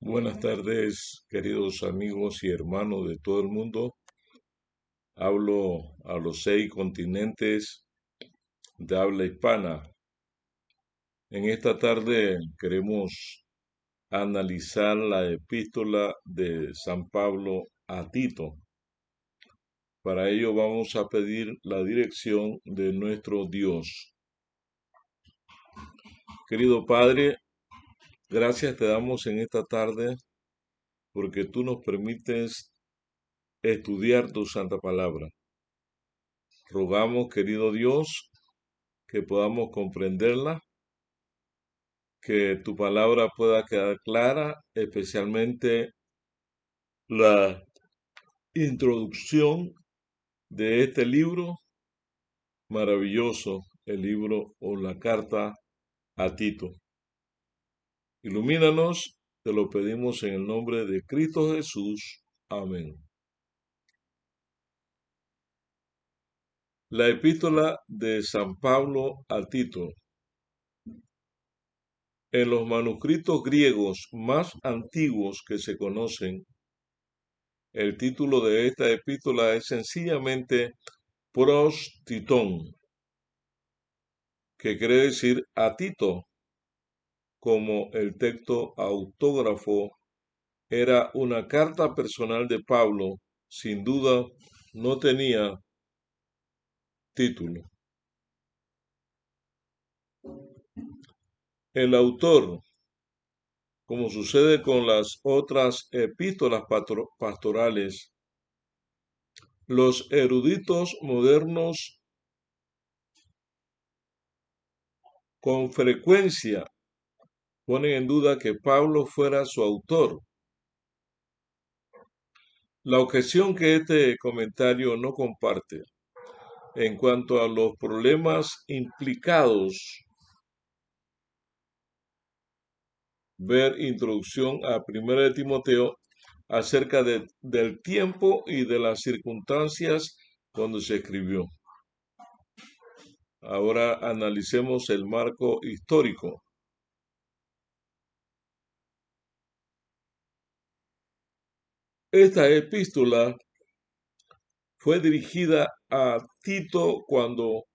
Buenas tardes, queridos amigos y hermanos de todo el mundo. Hablo a los 6 continentes de habla hispana. En esta tarde queremos analizar la epístola de San Pablo a Tito. Para ello vamos a pedir la dirección de nuestro Dios. Querido Padre, gracias te damos en esta tarde porque tú nos permites estudiar tu santa palabra. Rogamos, querido Dios, que podamos comprenderla, que tu palabra pueda quedar clara, especialmente la introducción de este libro maravilloso, el libro o la carta a Tito. Ilumínanos, te lo pedimos en el nombre de Cristo Jesús. Amén. La epístola de San Pablo a Tito. En los manuscritos griegos más antiguos que se conocen, el título de esta epístola es sencillamente Pros Titón, que quiere decir a Tito, como el texto autógrafo era una carta personal de Pablo, sin duda no tenía título. El autor, como sucede con las otras epístolas pastorales, los eruditos modernos con frecuencia ponen en duda que Pablo fuera su autor. La objeción que este comentario no comparte en cuanto a los problemas implicados, ver introducción a 1 de Timoteo acerca del tiempo y de las circunstancias cuando se escribió. Ahora analicemos el marco histórico. Esta epístola fue dirigida a Tito cuando,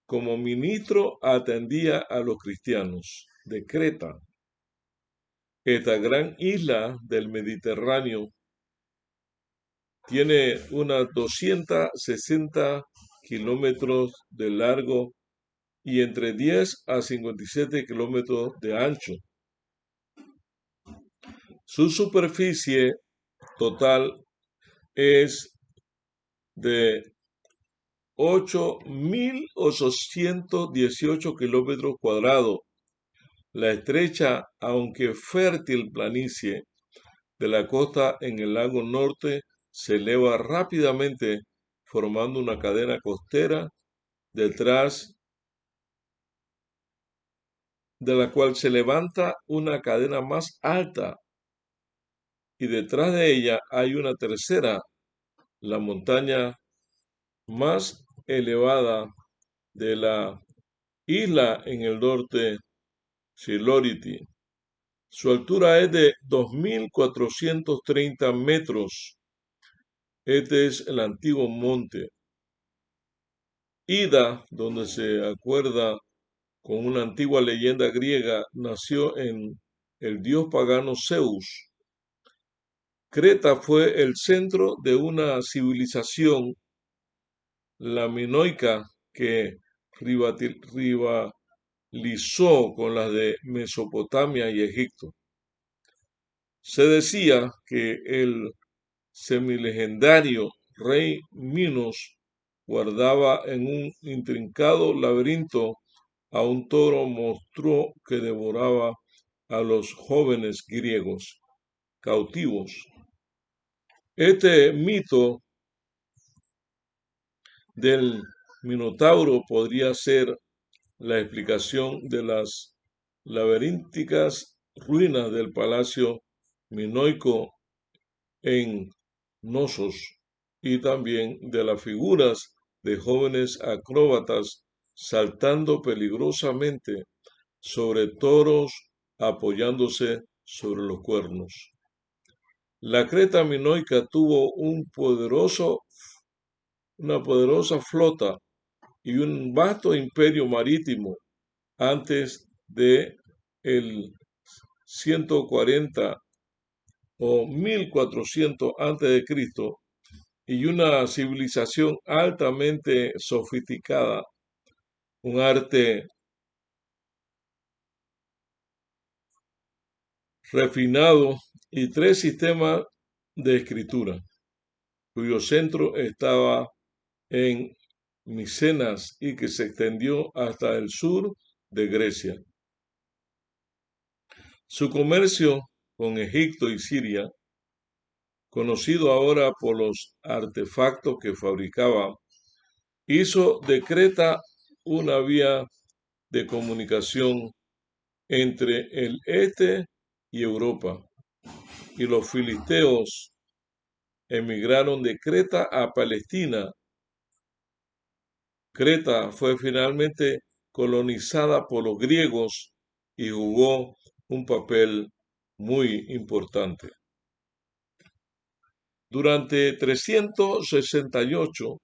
como ministro, atendía a los cristianos de Creta. Esta gran isla del Mediterráneo tiene unas 260 kilómetros de largo y entre 10 a 57 kilómetros de ancho. Su superficie total es de 8.818 kilómetros cuadrados. La estrecha, aunque fértil planicie de la costa en el lago norte se eleva rápidamente formando una cadena costera detrás de la cual se levanta una cadena más alta y detrás de ella hay una tercera, la montaña más elevada de la isla en el norte, Silority. Su altura es de 2.430 metros. Este es el antiguo monte Ida, donde se acuerda con una antigua leyenda griega, nació en el dios pagano Zeus. Creta fue el centro de una civilización, la minoica, que rivalizó con las de Mesopotamia y Egipto. Se decía que el semilegendario rey Minos guardaba en un intrincado laberinto a un toro monstruo que devoraba a los jóvenes griegos cautivos. Este mito del Minotauro podría ser la explicación de las laberínticas ruinas del palacio minoico en Nosos y también de las figuras de jóvenes acróbatas saltando peligrosamente sobre toros apoyándose sobre los cuernos. La Creta minoica tuvo una poderosa flota y un vasto imperio marítimo antes de el 140 o 1400 antes de Cristo, y una civilización altamente sofisticada, un arte refinado y tres sistemas de escritura, cuyo centro estaba en Micenas y que se extendió hasta el sur de Grecia. Su comercio con Egipto y Siria, conocido ahora por los artefactos que fabricaba, hizo de Creta una vía de comunicación entre el este y Europa, y los filisteos emigraron de Creta a Palestina. Creta fue finalmente colonizada por los griegos y jugó un papel muy importante. Durante 368,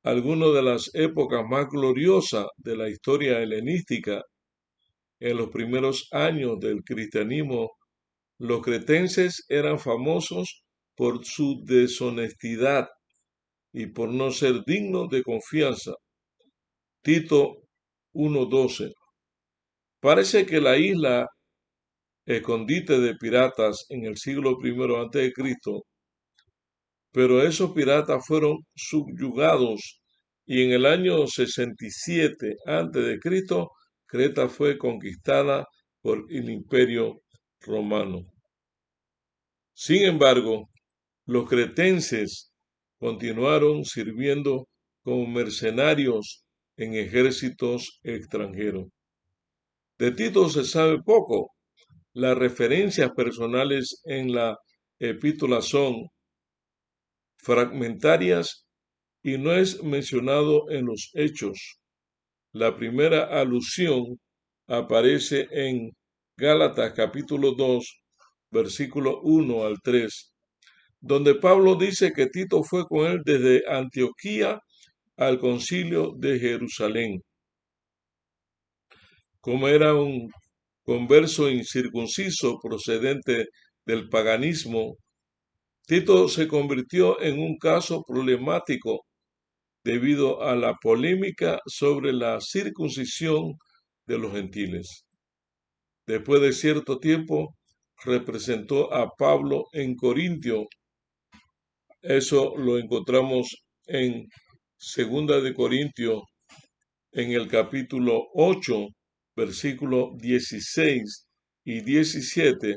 algunas de las épocas más gloriosas de la historia helenística, en los primeros años del cristianismo, los cretenses eran famosos por su deshonestidad y por no ser dignos de confianza. Tito 1:12. Parece que la isla, escondite de piratas en el siglo I a.C., pero esos piratas fueron subyugados y en el año 67 a.C., Creta fue conquistada por el Imperio Romano. Sin embargo, los cretenses continuaron sirviendo como mercenarios en ejércitos extranjeros. De Tito se sabe poco. Las referencias personales en la epístola son fragmentarias y no es mencionado en los Hechos. La primera alusión aparece en Gálatas capítulo 2, versículo 1 al 3, donde Pablo dice que Tito fue con él desde Antioquía al concilio de Jerusalén. Como era un converso incircunciso procedente del paganismo, Tito se convirtió en un caso problemático debido a la polémica sobre la circuncisión de los gentiles. Después de cierto tiempo, representó a Pablo en Corintio. Eso lo encontramos en 2 de Corintios, en el capítulo 8, versículos 16 y 17,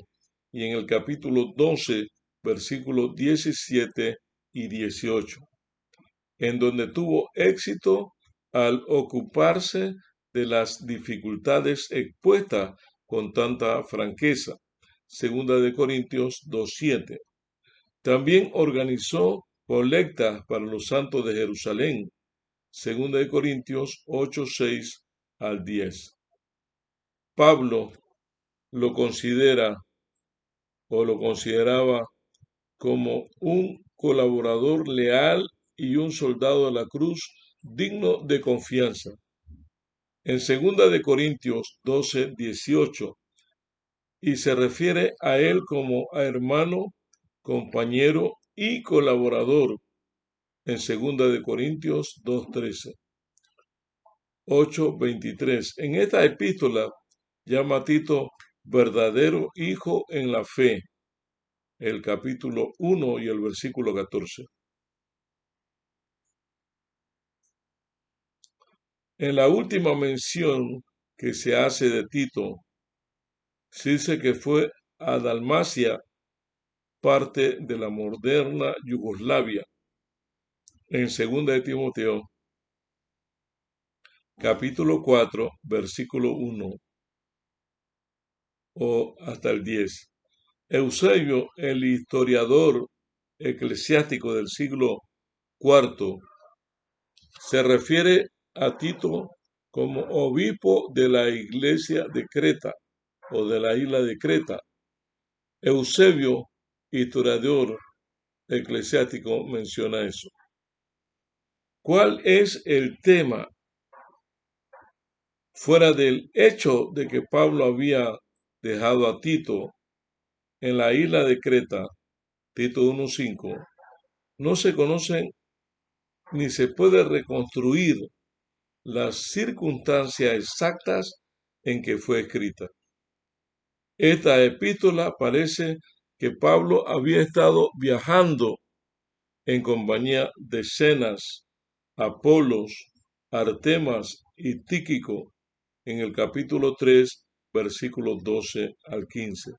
y en el capítulo 12, versículos 17 y 18, en donde tuvo éxito al ocuparse de las dificultades expuestas con tanta franqueza. 2 de Corintios 2:7. También organizó colectas para los santos de Jerusalén. 2 de Corintios 8:6 al 10. Pablo lo consideraba como un colaborador leal y un soldado de la cruz digno de confianza. En 2 de Corintios 12:18, y se refiere a él como a hermano, compañero y colaborador en 2 de Corintios 2:13. 8:23. En esta epístola llama a Tito verdadero hijo en la fe, el capítulo 1 y el versículo 14. En la última mención que se hace de Tito, se dice que fue a Dalmacia, parte de la moderna Yugoslavia, en 2 de Timoteo, capítulo 4, versículo 1 o hasta el 10. Eusebio, el historiador eclesiástico del siglo IV, se refiere a Tito como obispo de la iglesia de Creta o de la isla de Creta, Eusebio, historiador eclesiástico, menciona eso. ¿Cuál es el tema? Fuera del hecho de que Pablo había dejado a Tito en la isla de Creta, Tito 1:5, no se conocen ni se puede reconstruir las circunstancias exactas en que fue escrita. Esta epístola parece que Pablo había estado viajando en compañía de Zenas, Apolos, Artemas y Tíquico en el capítulo 3, versículos 12 al 15.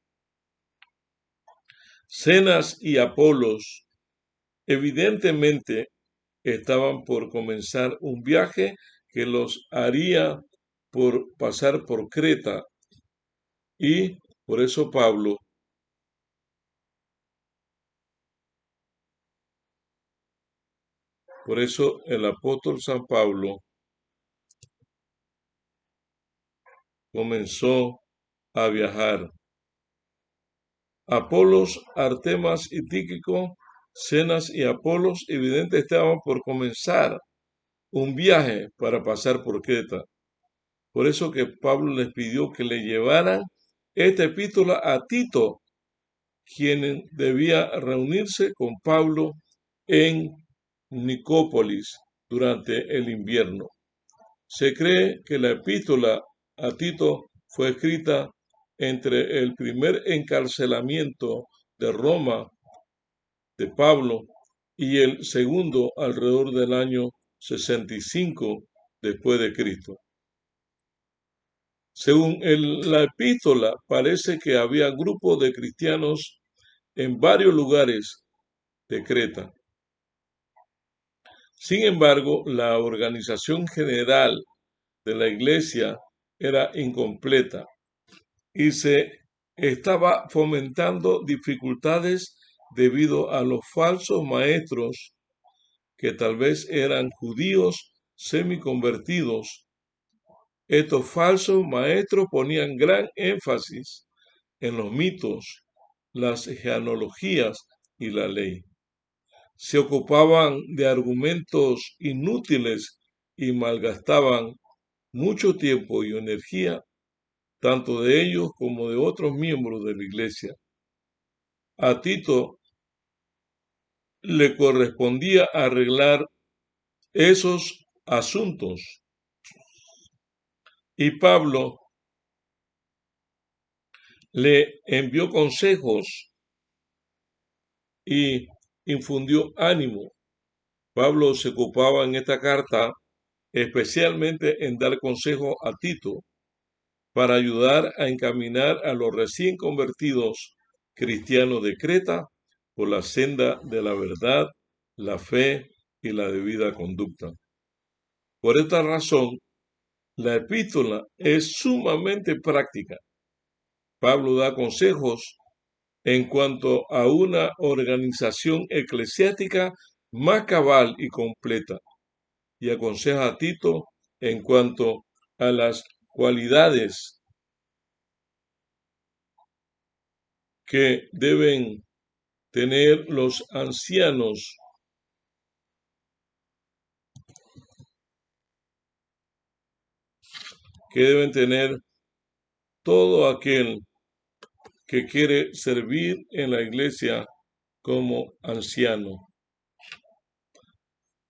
Zenas y Apolos evidentemente estaban por comenzar un viaje que los haría por pasar por Creta, y por eso el apóstol San Pablo comenzó a viajar. Apolos, Artemas y Tíquico, Zenas y Apolos evidentemente estaban por comenzar un viaje para pasar por Creta. Por eso que Pablo les pidió que le llevaran esta epístola a Tito, quien debía reunirse con Pablo en Nicópolis durante el invierno. Se cree que la epístola a Tito fue escrita entre el primer encarcelamiento de Roma de Pablo y el segundo alrededor del año 65 después de Cristo. Según la epístola, parece que había grupos de cristianos en varios lugares de Creta. Sin embargo, la organización general de la iglesia era incompleta y se estaba fomentando dificultades debido a los falsos maestros que tal vez eran judíos semiconvertidos. Estos falsos maestros ponían gran énfasis en los mitos, las genealogías y la ley. Se ocupaban de argumentos inútiles y malgastaban mucho tiempo y energía, tanto de ellos como de otros miembros de la iglesia. A Tito le correspondía arreglar esos asuntos, y Pablo le envió consejos y infundió ánimo. Pablo se ocupaba en esta carta especialmente en dar consejo a Tito para ayudar a encaminar a los recién convertidos cristianos de Creta por la senda de la verdad, la fe y la debida conducta. Por esta razón, la epístola es sumamente práctica. Pablo da consejos en cuanto a una organización eclesiástica más cabal y completa, y aconseja a Tito en cuanto a las cualidades que deben tener los ancianos, que deben tener todo aquel que quiere servir en la iglesia como anciano.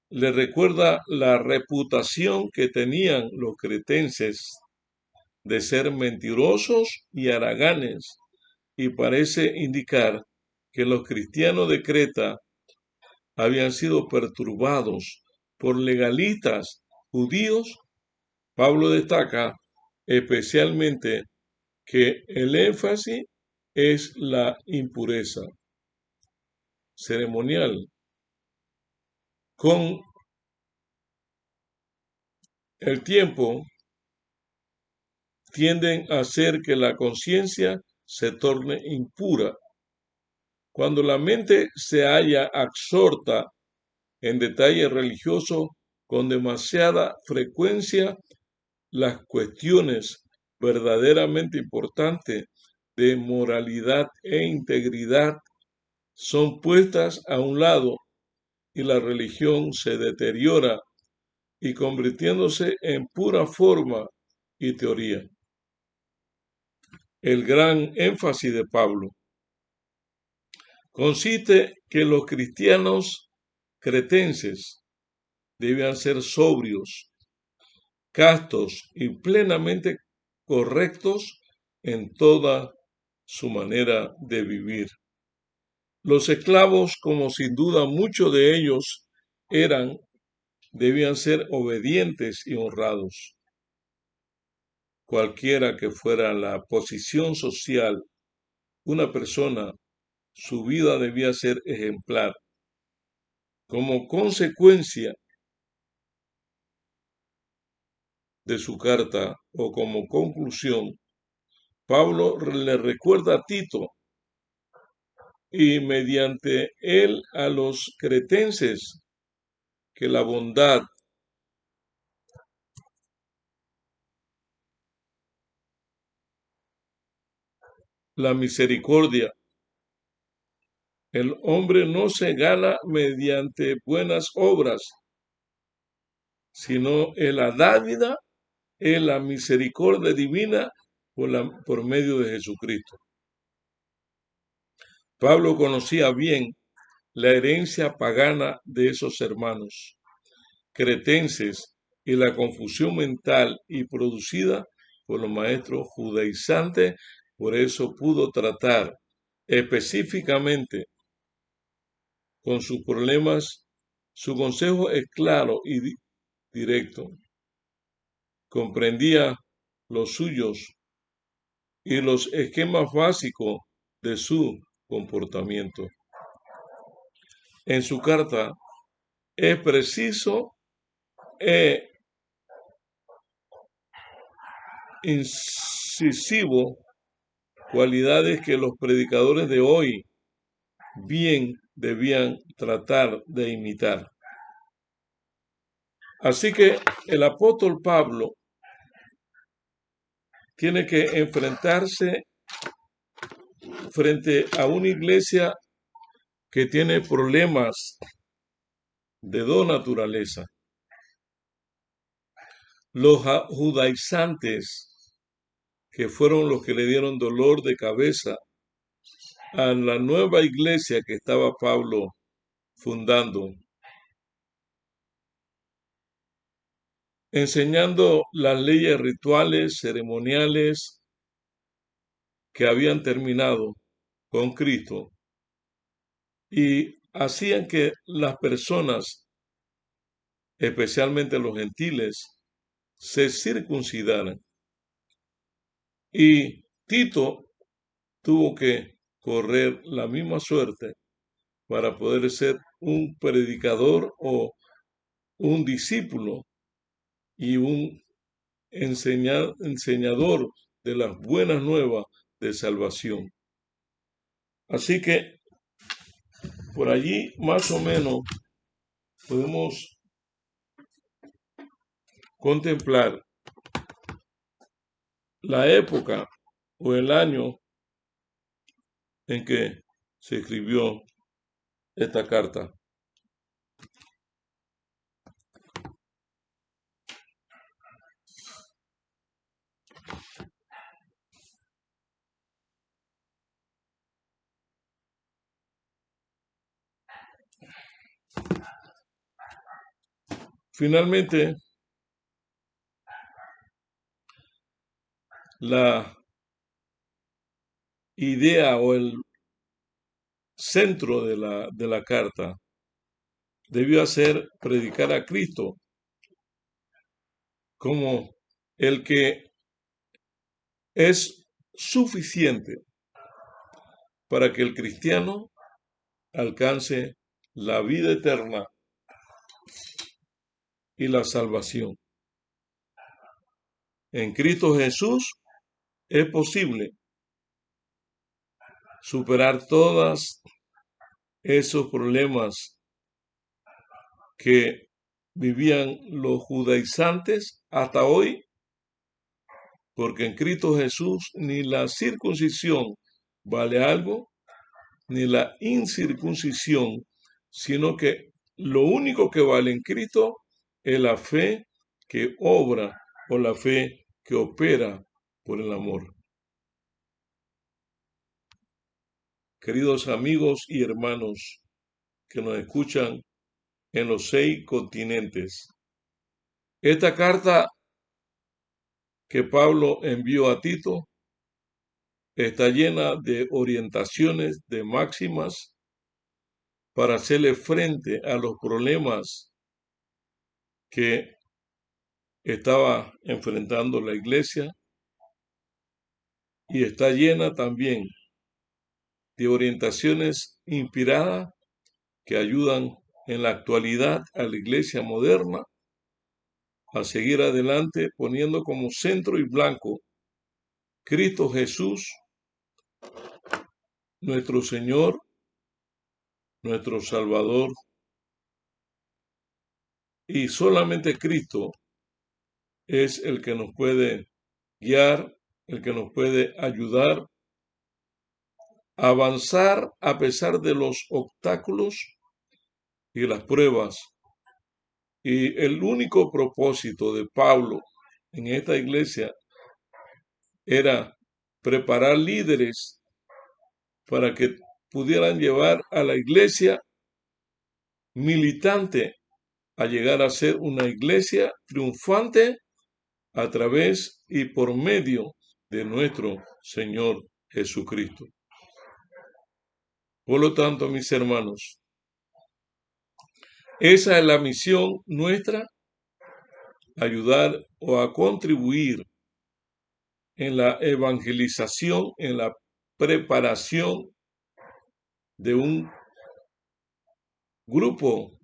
Le recuerda la reputación que tenían los cretenses de ser mentirosos y haraganes, y parece indicar que los cristianos de Creta habían sido perturbados por legalistas judíos. Pablo destaca especialmente que el énfasis es la impureza ceremonial. Con el tiempo tienden a hacer que la conciencia se torne impura. Cuando la mente se halla absorta en detalles religiosos con demasiada frecuencia, las cuestiones verdaderamente importantes de moralidad e integridad son puestas a un lado y la religión se deteriora y convirtiéndose en pura forma y teoría. El gran énfasis de Pablo consiste que los cristianos cretenses debían ser sobrios, castos y plenamente correctos en toda su manera de vivir. Los esclavos, como sin duda muchos de ellos eran, debían ser obedientes y honrados. Cualquiera que fuera la posición social, una persona, su vida debía ser ejemplar. Como consecuencia de su carta o como conclusión, Pablo le recuerda a Tito y mediante él a los cretenses que la bondad, la misericordia, el hombre no se gana mediante buenas obras, sino en la dávida, en la misericordia divina por medio de Jesucristo. Pablo conocía bien la herencia pagana de esos hermanos cretenses y la confusión mental y producida por los maestros judaizantes, por eso pudo tratar específicamente con sus problemas. Su consejo es claro y directo. Comprendía los suyos y los esquemas básicos de su comportamiento. En su carta es preciso e incisivo, cualidades que los predicadores de hoy bien debían tratar de imitar. Así que el apóstol Pablo tiene que enfrentarse frente a una iglesia que tiene problemas de dos naturaleza. Los judaizantes, que fueron los que le dieron dolor de cabeza a la nueva iglesia que estaba Pablo fundando, enseñando las leyes rituales, ceremoniales que habían terminado con Cristo y hacían que las personas, especialmente los gentiles, se circuncidaran. Y Tito tuvo que correr la misma suerte para poder ser un predicador o un discípulo y un enseñador de las buenas nuevas de salvación. Así que por allí más o menos podemos contemplar la época o el año en que se escribió esta carta. Finalmente, la idea o el centro de la carta debió ser predicar a Cristo como el que es suficiente para que el cristiano alcance la vida eterna y la salvación. En Cristo Jesús es posible superar todos esos problemas que vivían los judaizantes hasta hoy, porque en Cristo Jesús ni la circuncisión vale algo, ni la incircuncisión, sino que lo único que vale en Cristo es la fe que obra o la fe que opera por el amor. Queridos amigos y hermanos que nos escuchan en los 6 continentes, esta carta que Pablo envió a Tito está llena de orientaciones, de máximas para hacerle frente a los problemas que estaba enfrentando la iglesia, y está llena también de orientaciones inspiradas que ayudan en la actualidad a la iglesia moderna a seguir adelante poniendo como centro y blanco Cristo Jesús, nuestro Señor, nuestro Salvador, y solamente Cristo es el que nos puede guiar, el que nos puede ayudar a avanzar a pesar de los obstáculos y las pruebas. Y el único propósito de Pablo en esta iglesia era preparar líderes para que pudieran llevar a la iglesia militante a llegar a ser una iglesia triunfante a través y por medio de nuestro Señor Jesucristo. Por lo tanto, mis hermanos, esa es la misión nuestra, ayudar o a contribuir en la evangelización, en la preparación de un grupo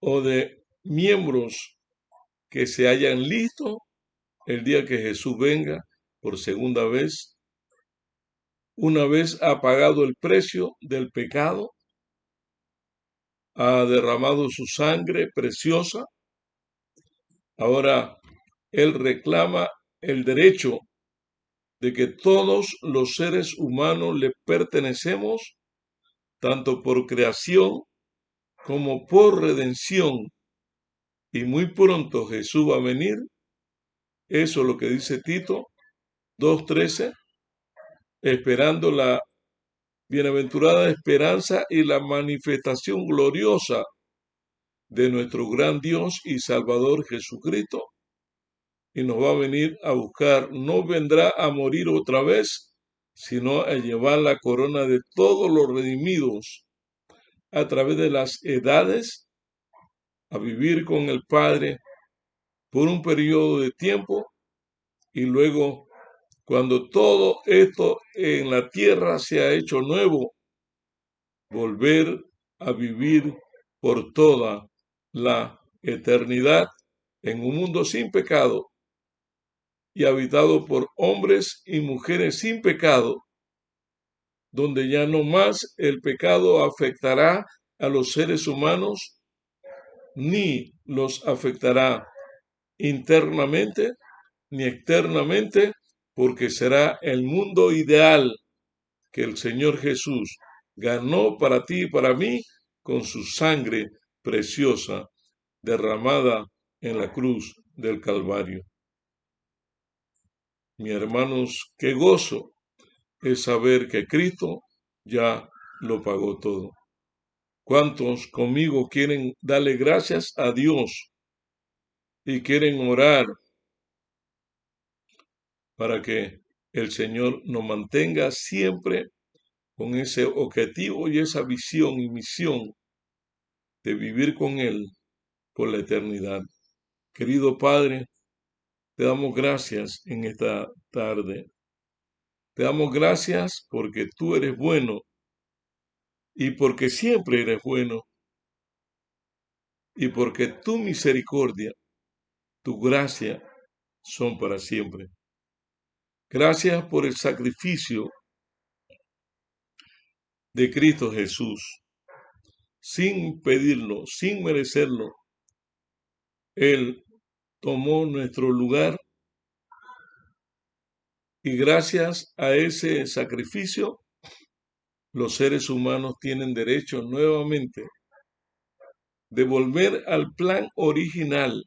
o de miembros que se hayan listos el día que Jesús venga por segunda vez, una vez ha pagado el precio del pecado, ha derramado su sangre preciosa. Ahora Él reclama el derecho de que todos los seres humanos le pertenecemos, tanto por creación como por redención. Y muy pronto Jesús va a venir. Eso es lo que dice Tito 2:13, esperando la bienaventurada esperanza y la manifestación gloriosa de nuestro gran Dios y Salvador Jesucristo, y nos va a venir a buscar. No vendrá a morir otra vez, sino a llevar la corona de todos los redimidos a través de las edades, a vivir con el Padre por un periodo de tiempo, y luego, cuando todo esto en la tierra se ha hecho nuevo, volver a vivir por toda la eternidad en un mundo sin pecado y habitado por hombres y mujeres sin pecado, donde ya no más el pecado afectará a los seres humanos, ni los afectará internamente ni externamente, porque será el mundo ideal que el Señor Jesús ganó para ti y para mí con su sangre preciosa derramada en la cruz del Calvario. Mis hermanos, qué gozo es saber que Cristo ya lo pagó todo. ¿Cuántos conmigo quieren darle gracias a Dios y quieren orar para que el Señor nos mantenga siempre con ese objetivo y esa visión y misión de vivir con Él por la eternidad? Querido Padre, te damos gracias en esta tarde. Te damos gracias porque tú eres bueno y porque siempre eres bueno y porque tu misericordia, tu gracia son para siempre. Gracias por el sacrificio de Cristo Jesús. Sin pedirlo, sin merecerlo, Él tomó nuestro lugar Y gracias a ese sacrificio, los seres humanos tienen derecho nuevamente de volver al plan original,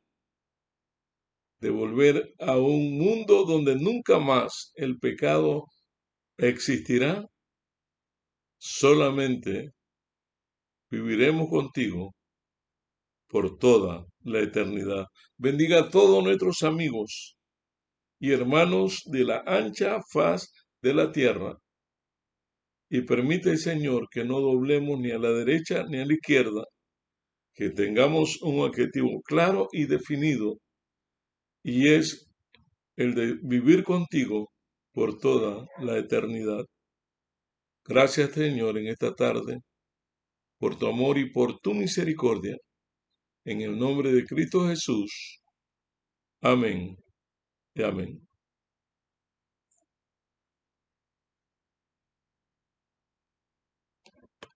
de volver a un mundo donde nunca más el pecado existirá, solamente viviremos contigo por toda la eternidad. Bendiga a todos nuestros amigos y hermanos de la ancha faz de la tierra y permite, Señor, que no doblemos ni a la derecha ni a la izquierda, que tengamos un objetivo claro y definido, y es el de vivir contigo por toda la eternidad. Gracias, Señor, en esta tarde, por tu amor y por tu misericordia. En el nombre de Cristo Jesús. Amén y amén.